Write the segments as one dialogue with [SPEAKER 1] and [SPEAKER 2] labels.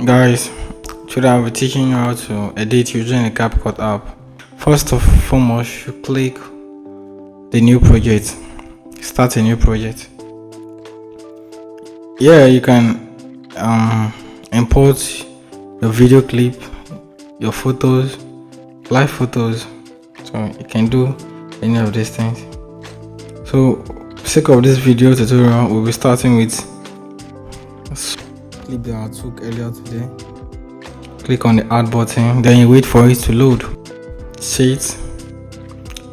[SPEAKER 1] Guys, today I'll be teaching you how to edit using the CapCut app. First of foremost, you click the new project, start a new project. Here you can import your video clip, your photos, live photos, so you can do any of these things. So for sake of this video tutorial, we'll be starting with clip that I took earlier today. Click on the add button, then you wait for it to load. See it?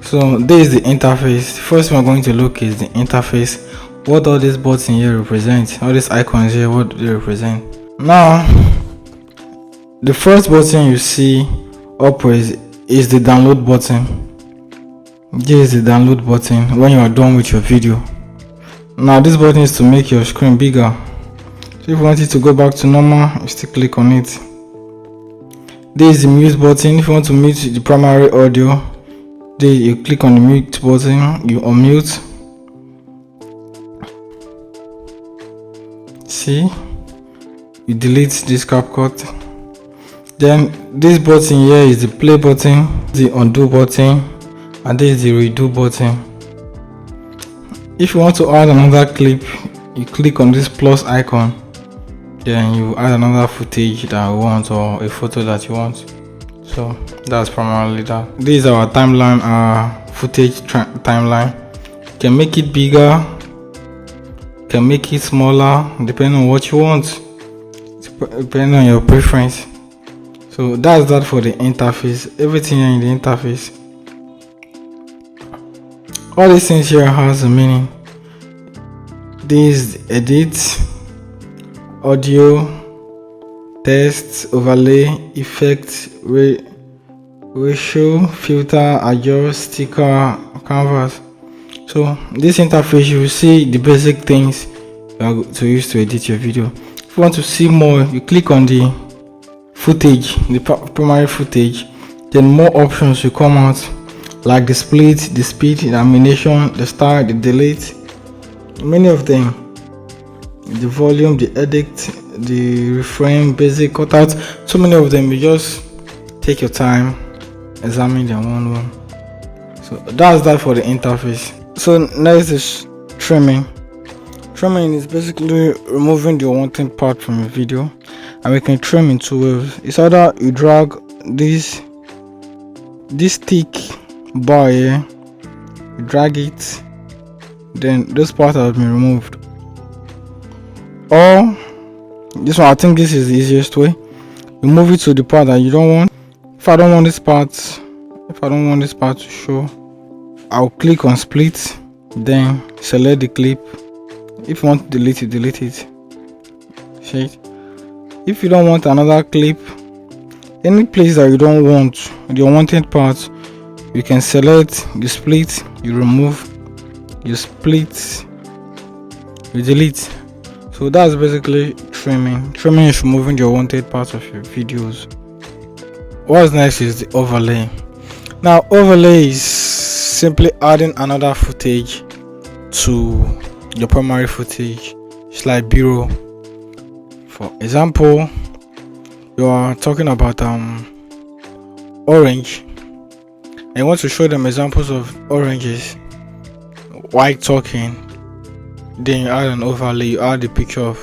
[SPEAKER 1] So this is the interface. First we're going to look is the interface. What all these buttons here represent, all these icons here, what they represent. Now the first button you see upwards is the download button. This is the download button when you are done with your video. Now this button is to make your screen bigger. So if you want it to go back to normal, you still click on it. This is the mute button. If you want to mute the primary audio, then you click on the mute button, you unmute. See, you delete this CapCut. Then this button here is the play button, the undo button, and this is the redo button. If you want to add another clip, you click on this plus icon. Then you add another footage that you want or a photo that you want. So that's primarily that. This is our timeline, our footage timeline. You can make it bigger, you can make it smaller, depending on what you want, depending on your preference. So that's that for the interface. Everything here in the interface. All these things here has a meaning. This is edit, audio, text, overlay, effect, ratio, filter, adjust, sticker, canvas. So this interface, you will see the basic things you are to use to edit your video. If you want to see more, you click on the footage, the primary footage, then more options will come out, like the split, the speed, the animation, the style, the delete, many of them. The volume, the edit, the reframe, basic, cutout, so many of them. You just take your time, examine them one. So that's that for the interface. So next is trimming. Trimming is basically removing the unwanted part from your video, and we can trim in two ways. It's either you drag this thick bar here, you drag it, then this part has been removed. Or this one, I think this is the easiest way. You move it to the part that you don't want. If I don't want this part to show, I'll click on split, then select the clip. If you want to delete it, delete it. See it? If you don't want another clip, any place that you don't want the unwanted part, you can select, you split, you remove, you split, you delete. So that's basically trimming. Trimming is removing the unwanted parts of your videos. What's next is the overlay. Now overlay is simply adding another footage to your primary footage. It's like B-roll. For example, you are talking about orange and you want to show them examples of oranges while talking. Then you add an overlay, you add the picture of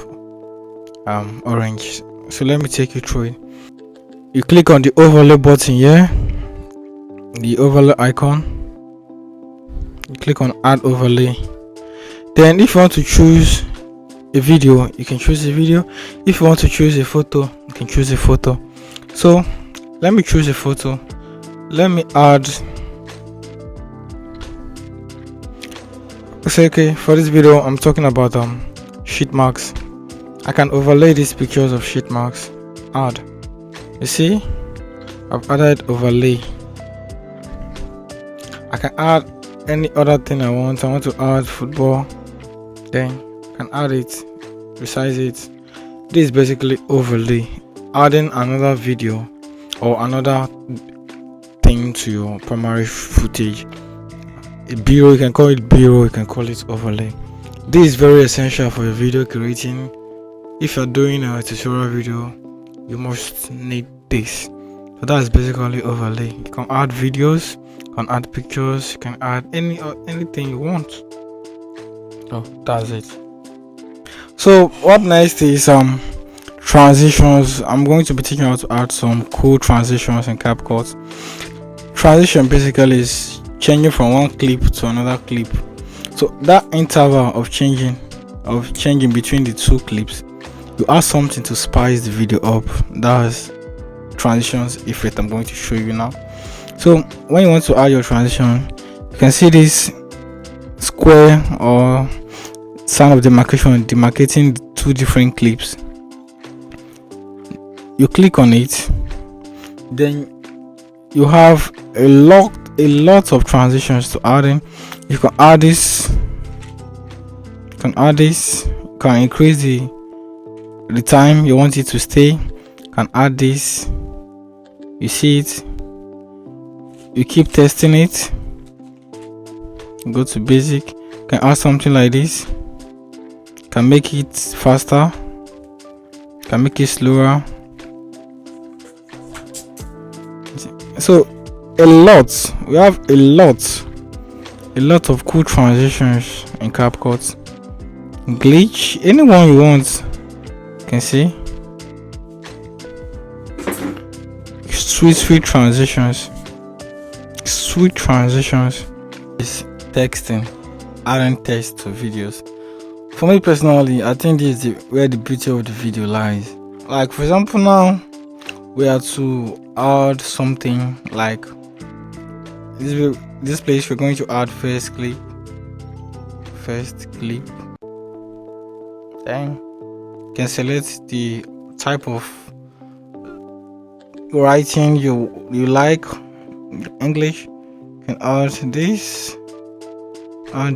[SPEAKER 1] orange. So let me take you through it. You click on the overlay button here, the overlay icon. You click on add overlay. Then if you want to choose a video, you can choose a video. If you want to choose a photo, you can choose a photo. So let me choose a photo. Let me add, okay, for this video I'm talking about sheet marks. I can overlay these pictures of sheet marks. Add. You see, I've added overlay. I can add any other thing I want. I want to add football, then I can add it, resize it. This is basically overlay, adding another video or another thing to your primary footage. B-roll, you can call it B-roll, you can call it overlay. This is very essential for your video creating. If you're doing a tutorial video, you must need this. So that's basically overlay. You can add videos, you can add pictures, you can add anything you want. So that's it. So what next is transitions. I'm going to be teaching you how to add some cool transitions in CapCut. Transition basically is changing from one clip to another clip. So that interval of changing between the two clips, you add something to spice the video up. That's transitions effect I'm going to show you now. So when you want to add your transition, you can see this square or sign of demarcation demarcating two different clips. You click on it, then you have a lot of transitions to add in. You can add this, you can increase the time you want it to stay. You can add this, you see it, you keep testing it, go to basic, you can add something like this, you can make it faster, you can make it slower. So we have a lot of cool transitions in CapCut. Glitch, anyone you want, you can see. Sweet transitions is texting, adding text to videos. For me personally, I think this is where the beauty of the video lies. Like for example, now we are to add something like this place. We're going to add first clip, then you can select the type of writing you like. English, you can add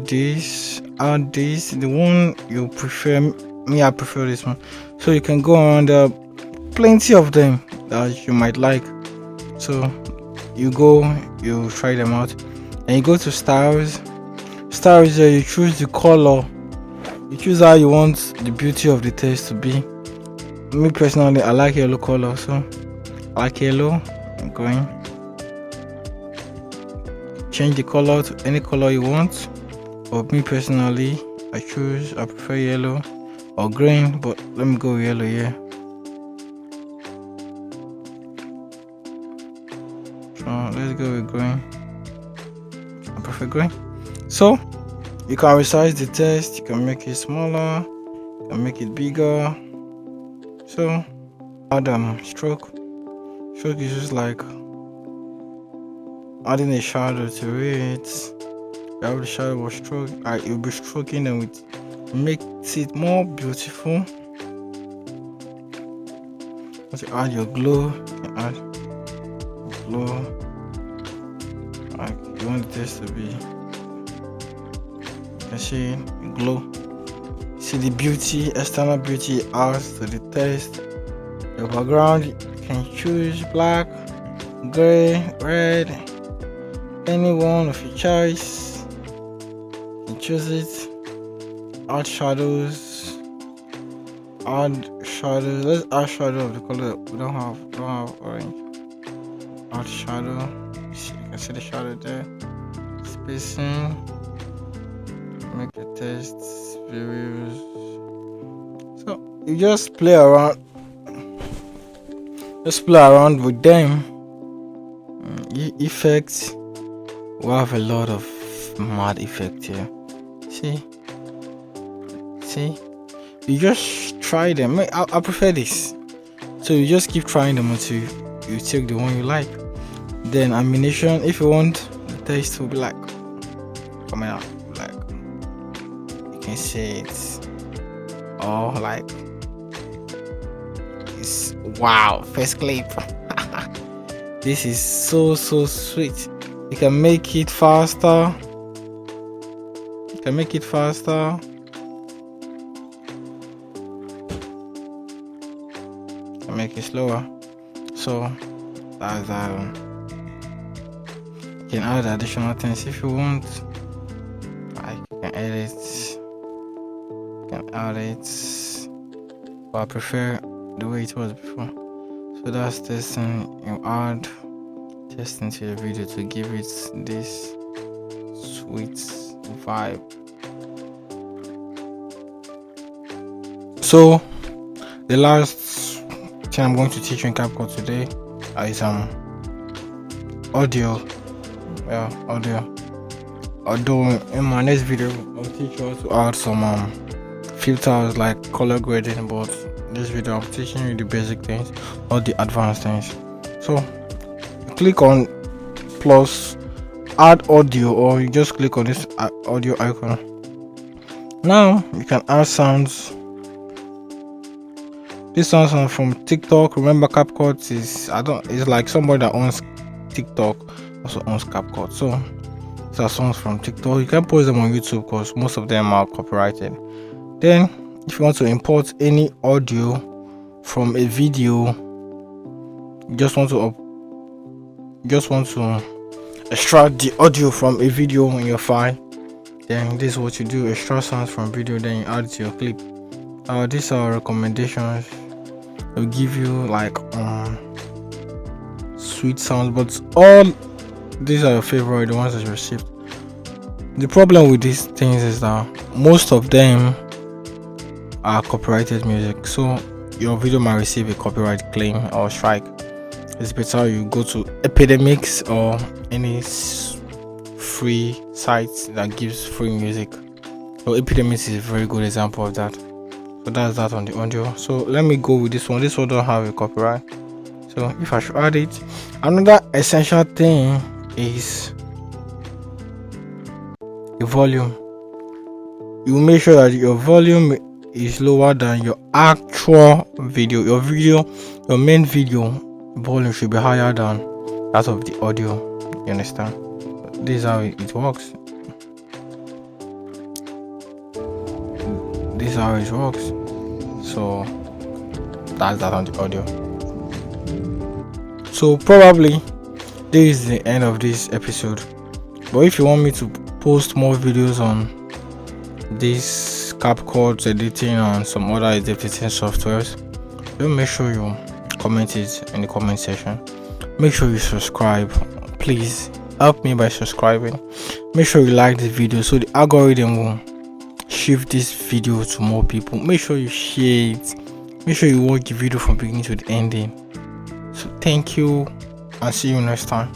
[SPEAKER 1] this, the one you prefer. Me, I prefer this one. So you can go on, there are plenty of them that you might like. So you try them out, and you go to styles. You choose the color, you choose how you want the beauty of the text to be. Me personally, I like yellow color, so I like yellow. I'm going change the color to any color you want, but me personally, I prefer yellow or green, but let me go with yellow here. So let's go with green. I prefer green. So you can resize the text, you can make it smaller, you can make it bigger. So add stroke is just like adding a shadow to it. You have the shadow of stroke, you'll be stroking them with, makes it more beautiful. Once you add your glow, you can add glow. Like you want this to be, you can see glow. See the beauty, external beauty adds to the text. Your background, you can choose black, gray, red, any one of your choice. You can choose it. Add shadows. Let's add shadow of the color we don't have orange. Add shadow. You can see the shadow there. Spacing. Make the text views. So you just play around. With them. Effects. We have a lot of mad effects here. See, you just try them. I prefer this. So you just keep trying them until you take the one you like. Then animation, if you want the text to be like coming out, like you can see it, or like it's wow, first clip. This is so sweet. You can make it faster. Make it slower. So that's you can add additional things if you want. Like you can edit. You can add it. But I prefer the way it was before. So that's testing. You add testing to the video to give it this sweet vibe. So the last thing I'm going to teach you in CapCut today is audio. Audio. Although in my next video I'll teach you how to add some filters like color grading, but this video I'm teaching you the basic things, not the advanced things. So click on plus add audio, or you just click on this audio icon. Now you can add sounds. This sounds are from TikTok. Remember, CapCut it's like somebody that owns TikTok also owns CapCut. So these are songs from TikTok. You can post them on YouTube because most of them are copyrighted. Then if you want to import any audio from a video, you just want to extract the audio from a video in your file, then this is what you do: extract sounds from video, then you add it to your clip. These are recommendations. They'll give you like sweet sounds, but all these are your favorite, the ones that you received. The problem with these things is that most of them are copyrighted music, so your video might receive a copyright claim or strike. It's better you go to Epidemics or any free sites that gives free music. So Epidemics is a very good example of that. So that's that on the audio. So let me go with this one. This one don't have a copyright, so if I should add it. Another essential thing is the volume. You make sure that your volume is lower than your actual video. Your main video volume should be higher than that of the audio. You understand? This is how it works. This is how it works. So that's that on the audio. So probably this is the end of this episode, but if you want me to post more videos on this CapCut editing and some other editing softwares, then make sure you comment it in the comment section. Make sure you subscribe. Please help me by subscribing. Make sure you like this video so the algorithm will shift this video to more people. Make sure you share it. Make sure you watch the video from beginning to the ending. So thank you and see you next time.